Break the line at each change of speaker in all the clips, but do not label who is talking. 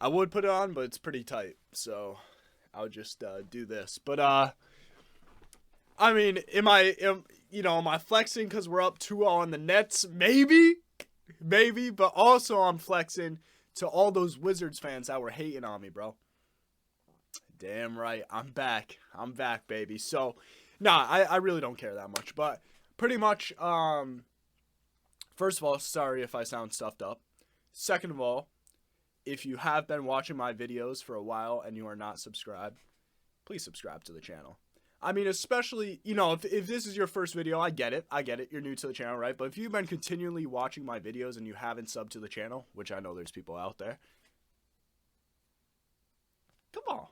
I would put it on, but it's pretty tight, so I'll just do this. But I mean, am I flexing because we're up 2-0 on the Nets? Maybe, but also I'm flexing to all those Wizards fans that were hating on me, bro. Damn right, I'm back, baby. So, nah, I really don't care that much, but pretty much, first of all, sorry if I sound stuffed up. Second of all, if you have been watching my videos for a while and you are not subscribed, please subscribe to the channel. I mean, especially, if this is your first video, I get it. You're new to the channel, right? But if you've been continually watching my videos and you haven't subbed to the channel, which I know there's people out there, come on.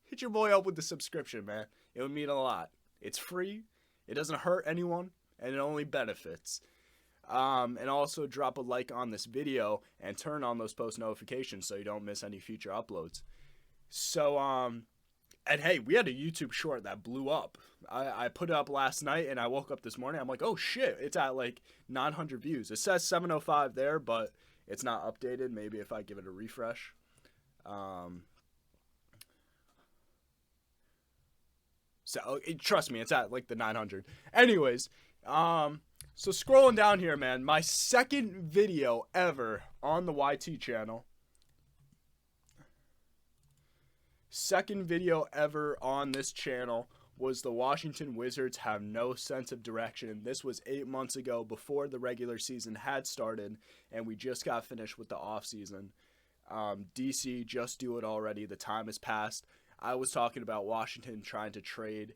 Hit your boy up with the subscription, man. It would mean a lot. It's free. It doesn't hurt anyone, and it only benefits. And also drop a like on this video and turn on those post notifications so you don't miss any future uploads. So, and hey, we had a YouTube short that blew up. I put it up last night and I woke up this morning. I'm like, oh shit, it's at like 900 views. It says 705 there, but it's not updated. Maybe if I give it a refresh. So trust me, it's at like the 900. Anyways, so scrolling down here, man, my second video ever on the YT channel. Second video ever on this channel was the Washington Wizards have no sense of direction. This was 8 months ago before the regular season had started, and we just got finished with the offseason. DC, just do it already. The time has passed. I was talking about Washington trying to trade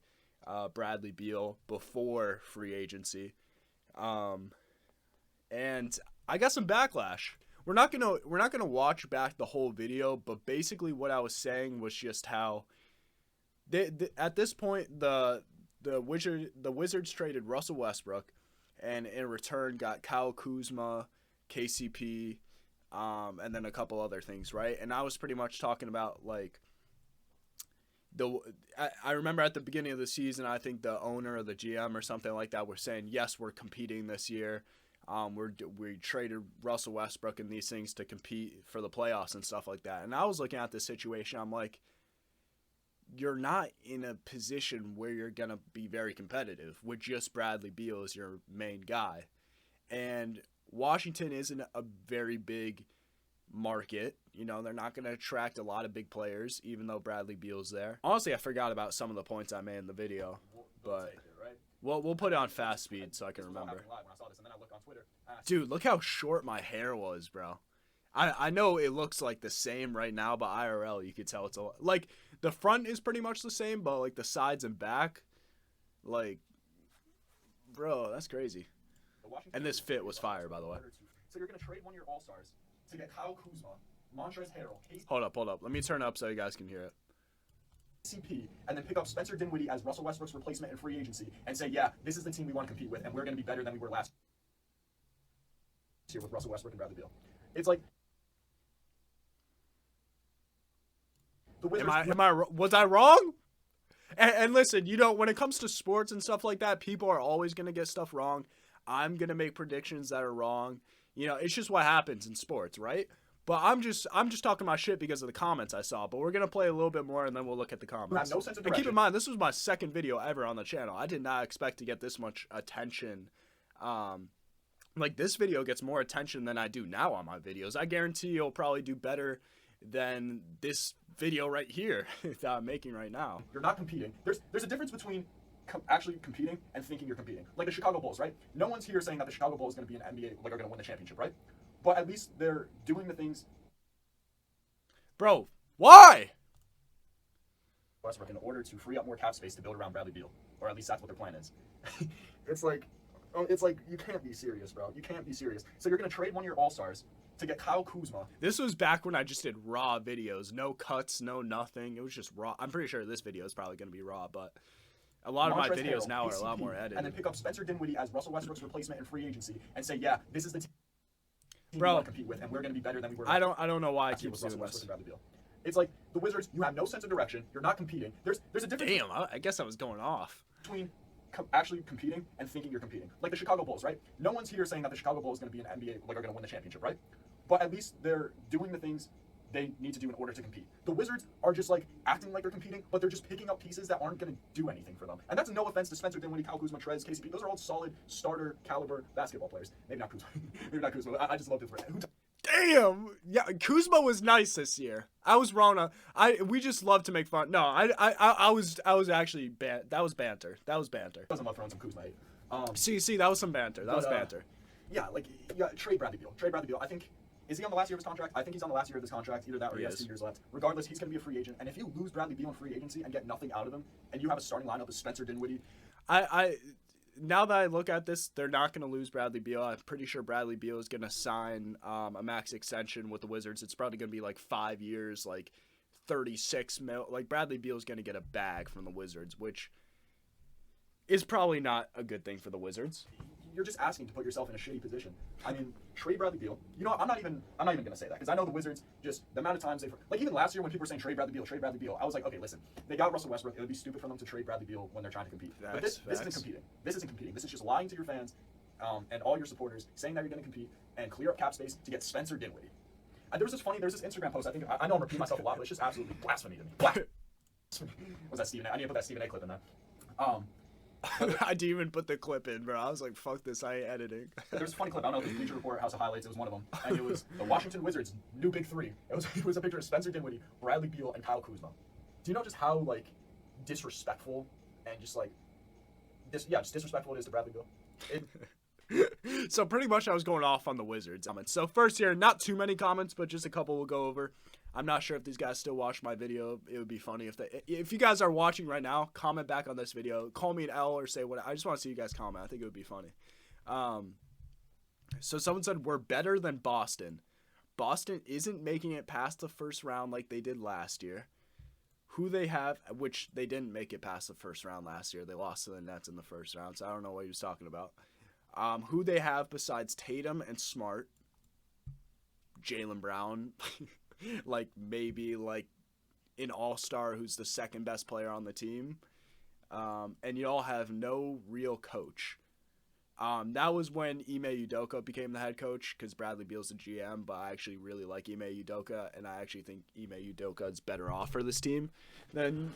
Bradley Beal before free agency. And I got some backlash. We're not gonna watch back the whole video, but basically what I was saying was just how at this point the Wizards traded Russell Westbrook, and in return got Kyle Kuzma, KCP, and then a couple other things, right? And I was pretty much talking about like I remember at the beginning of the season, I think the owner or the GM or something like that were saying, yes, we're competing this year. We traded Russell Westbrook and these things to compete for the playoffs and stuff like that. And I was looking at this situation. I'm like, you're not in a position where you're going to be very competitive with just Bradley Beal as your main guy. And Washington isn't a very big market. They're not going to attract a lot of big players, even though Bradley Beal's there. Honestly, I forgot about some of the points I made in the video, but we'll put it on fast speed so I can remember. Dude, look how short my hair was, bro. I know it looks like the same right now, but IRL, you could tell it's like the front is pretty much the same, but like the sides and back, like, bro, that's crazy. And this fit was fire, by the way.
So you're going to trade one of your all-stars to get Kyle Kuzma, Montrezl Harrell.
Hold up. Let me turn it up so you guys can hear it.
CP, and then pick up Spencer Dinwiddie as Russell Westbrook's replacement in free agency and say, yeah, this is the team we want to compete with, and we're going to be better than we were last year with Russell Westbrook and Bradley Beal. It's like the Wizards.
Was I wrong? And listen, when it comes to sports and stuff like that, people are always going to get stuff wrong. I'm going to make predictions that are wrong. It's just what happens in sports, right? But I'm just talking my shit because of the comments I saw. But we're going to play a little bit more, and then we'll look at the comments.
No sense of
and keep in mind, this was my second video ever on the channel. I did not expect to get this much attention. Like, this video gets more attention than I do now on my videos. I guarantee you'll probably do better than this video right here that I'm making right now.
You're not competing. There's a difference between actually competing and thinking you're competing. Like the Chicago Bulls, right? No one's here saying that the Chicago Bulls is going to be an NBA, like, are going to win the championship, right? But at least they're doing the things.
Bro, why?
Westbrook in order to free up more cap space to build around Bradley Beal, or at least that's what their plan is. It's like you can't be serious, bro. You can't be serious. So you're going to trade one of your all-stars to get Kyle Kuzma.
This was back when I just did raw videos, no cuts, no nothing. It was just raw. I'm pretty sure this video is probably going to be raw, but a lot of my videos now are a lot more edited.
And then pick up Spencer Dinwiddie as Russell Westbrook's replacement in free agency and say, yeah, this is the team we want to compete with, and we're going to be better than we were.
I don't know why I keep doing this.
It's like the Wizards, you have no sense of direction. You're not competing. There's a difference.
Damn, I guess I was going off.
Between actually competing and thinking you're competing. Like the Chicago Bulls, right? No one's here saying that the Chicago Bulls is going to be an NBA, like, are going to win the championship, right? But at least they're doing the things they need to do in order to compete. The Wizards are just like acting like they're competing, but they're just picking up pieces that aren't going to do anything for them. And that's no offense to Spencer Dinwiddie, Kyle Kuzma, Trez, KCP. Those are all solid starter caliber basketball players. Maybe not Kuzma. Maybe not Kuzma. I just love this.
Damn. Yeah, Kuzma was nice this year. I was wrong. We just love to make fun. No, I was actually that was banter. That was banter.
I love throwing some Kuzma hate.
See, that was some banter. That was banter.
Yeah, like trade Bradley Beal. Trade Bradley Beal. I think. Is he on the last year of his contract? I think he's on the last year of his contract. Either that or he has 2 years left. Regardless, he's going to be a free agent. And if you lose Bradley Beal in free agency and get nothing out of him, and you have a starting lineup of Spencer Dinwiddie,
now that I look at this, they're not going to lose Bradley Beal. I'm pretty sure Bradley Beal is going to sign a max extension with the Wizards. It's probably going to be like 5 years, like 36 mil. Like Bradley Beal is going to get a bag from the Wizards, which is probably not a good thing for the Wizards.
You're just asking to put yourself in a shitty position. I mean, trade Bradley Beal. You know what? I'm not even going to say that because I know the Wizards just the amount of times they've like even last year when people were saying trade Bradley Beal, I was like, okay, listen, they got Russell Westbrook. It would be stupid for them to trade Bradley Beal when they're trying to compete. But this isn't competing. This isn't competing. This is just lying to your fans and all your supporters, saying that you're going to compete and clear up cap space to get Spencer Dinwiddie. And there's this Instagram post. I know I'm repeating myself a lot, but it's just absolutely blasphemy to me. Was that Stephen A? I need to put that Stephen A clip in there.
I didn't even put the clip in, bro. I was like, fuck this, I ain't editing.
There's a funny clip. I don't know if it was Bleacher Report, House of Highlights. It was one of them. And it was the Washington Wizards' new big three. It was a picture of Spencer Dinwiddie, Bradley Beal, and Kyle Kuzma. Do you know just how, like, disrespectful and just, like, just disrespectful it is to Bradley Beal?
So pretty much I was going off on the Wizards comments. So first here, not too many comments, but just a couple we'll go over. I'm not sure if these guys still watch my video. It would be funny if you guys are watching right now, comment back on this video. Call me an L or say what. I just want to see you guys comment. I think it would be funny. So someone said we're better than Boston. Boston isn't making it past the first round like they did last year. Who they have, which they didn't make it past the first round last year. They lost to the Nets in the first round, so I don't know what he was talking about. Who they have besides Tatum and Smart, Jaylen Brown, like maybe like an all-star who's the second best player on the team, and you all have no real coach. That was when Ime Udoka became the head coach because Bradley Beal's the GM, but I actually really like Ime Udoka, and I actually think Ime Udoka is better off for this team than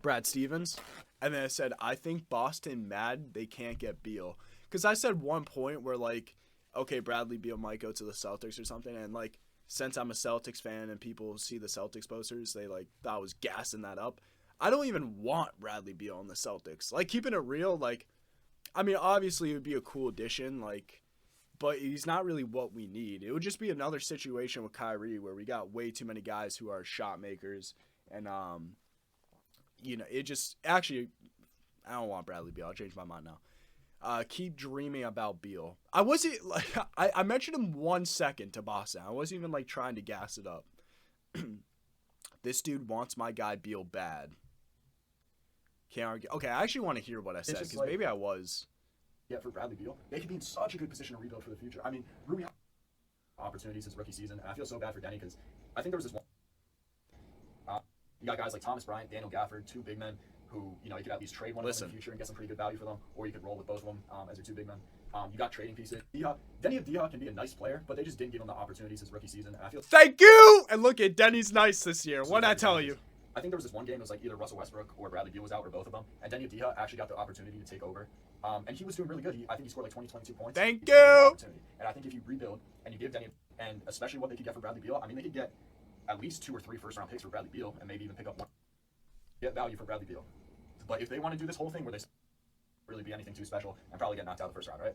Brad Stevens. And then I said, I think Boston mad they can't get Beal. Because I said one point where, like, okay, Bradley Beal might go to the Celtics or something. And, like, since I'm a Celtics fan and people see the Celtics posters, they, like, thought I was gassing that up. I don't even want Bradley Beal on the Celtics. Like, keeping it real, like, I mean, obviously it would be a cool addition, like, but he's not really what we need. It would just be another situation with Kyrie where we got way too many guys who are shot makers and, you know, it just actually, I don't want Bradley Beal. I'll change my mind now. Keep dreaming about Beal. I wasn't like I mentioned him 1 second to Boston. I wasn't even like trying to gas it up. This dude wants my guy Beal bad. Can't argue. Okay, I actually want to hear what I said because like, maybe I was.
Yeah, for Bradley Beal, they could be in such a good position to rebuild for the future. I mean, Rui had opportunities his rookie season, and I feel so bad for Denny because I think there was this one. You got guys like Thomas Bryant, Daniel Gafford, 2 big men who, you know, you could at least trade one of them in the future and get some pretty good value for them, or you could roll with both of them as your 2 big men. You got trading pieces. Denny Avdija can be a nice player, but they just didn't give him the opportunities his rookie season. And I feel
thank you. And look at Denny's nice this year. What'd I tell you?
I think there was this one game. It was like either Russell Westbrook or Bradley Beal was out, or both of them. And Denny Avdija actually got the opportunity to take over. And he was doing really good. I think he scored like 22 points.
Thank you.
And I think if you rebuild and you give Denny, and especially what they could get for Bradley Beal, I mean, they could get at least 2 or 3 first-round picks for Bradley Beal, and maybe even pick up one. Get value for Bradley Beal. But if they want to do this whole thing where they really be anything too special and probably get knocked out the first round, right?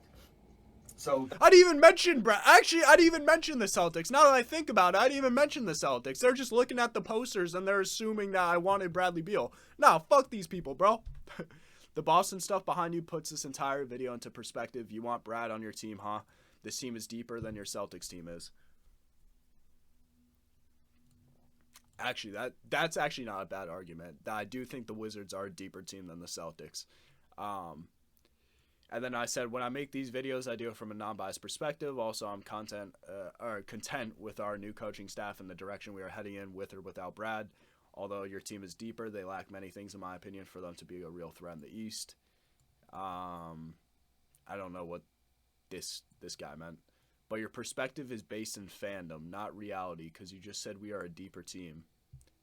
So
I didn't even mention I didn't even mention the Celtics. Now that I think about it, I didn't even mention the Celtics. They're just looking at the posters and they're assuming that I wanted Bradley Beal. Nah, fuck these people, bro. The Boston stuff behind you puts this entire video into perspective. You want Brad on your team, huh? This team is deeper than your Celtics team is. Actually, that's actually not a bad argument. I do think the Wizards are a deeper team than the Celtics. And then I said, when I make these videos, I do it from a non-biased perspective. Also, I'm content with our new coaching staff and the direction we are heading in with or without Brad. Although your team is deeper, they lack many things, in my opinion, for them to be a real threat in the East. I don't know what this guy meant. But your perspective is based in fandom, not reality, because you just said we are a deeper team.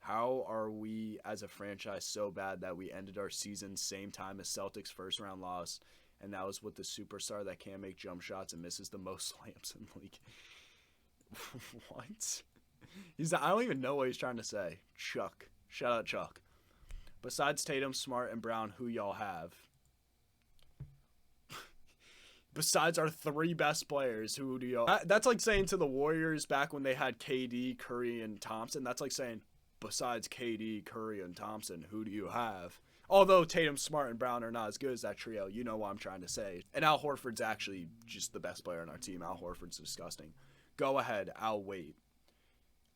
How are we as a franchise so bad that we ended our season same time as Celtics' first round loss, and that was with the superstar that can't make jump shots and misses the most slams in the league? What? I don't even know what he's trying to say. Chuck. Shout out Chuck. Besides Tatum, Smart, and Brown, who y'all have? Besides our 3 best players, who do y'all... That's like saying to the Warriors back when they had KD, Curry, and Thompson. That's like saying, besides KD, Curry, and Thompson, who do you have? Although Tatum, Smart, and Brown are not as good as that trio, you know what I'm trying to say. And Al Horford's actually just the best player on our team. Al Horford's disgusting. Go ahead, I'll wait.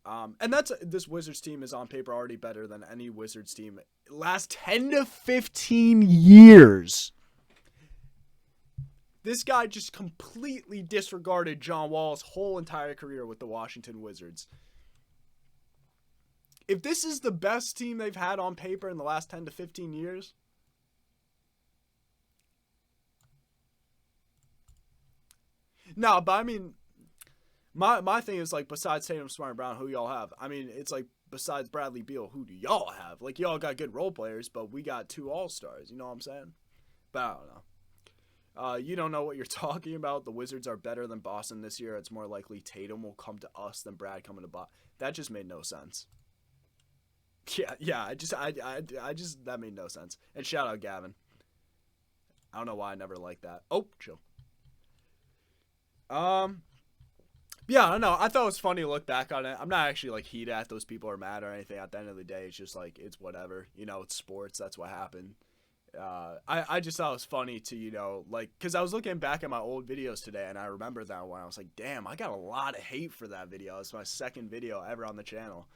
And this Wizards team is on paper already better than any Wizards team last 10 to 15 years. This guy just completely disregarded John Wall's whole entire career with the Washington Wizards. If this is the best team they've had on paper in the last 10 to 15 years, no, but I mean, my thing is like, besides Tatum, Smart, and Brown, who y'all have? I mean, it's like, besides Bradley Beal, who do y'all have? Like, y'all got good role players, but we got 2 all-stars. You know what I'm saying? But I don't know. You don't know what you're talking about. The Wizards are better than Boston this year. It's more likely Tatum will come to us than Brad coming to Boston. That just made no sense. Yeah. I just that made no sense. And shout out Gavin. I don't know why I never liked that. Oh, chill. Yeah, I don't know. I thought it was funny to look back on it. I'm not actually like heated at those people or mad or anything. At the end of the day, it's just like, it's whatever. You know, it's sports. That's what happened. I just thought it was funny to, you know, like, because I was looking back at my old videos today, and I remember that one. I was like, damn, I got a lot of hate for that video. It's my second video ever on the channel.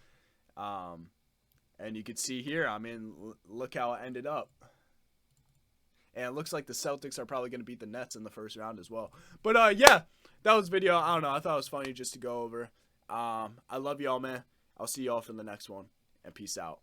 And you could see here, I mean, look how it ended up. And it looks like the Celtics are probably going to beat the Nets in the first round as well. But, yeah, that was video. I don't know. I thought it was funny just to go over. I love y'all, man. I'll see y'all for the next one, and peace out.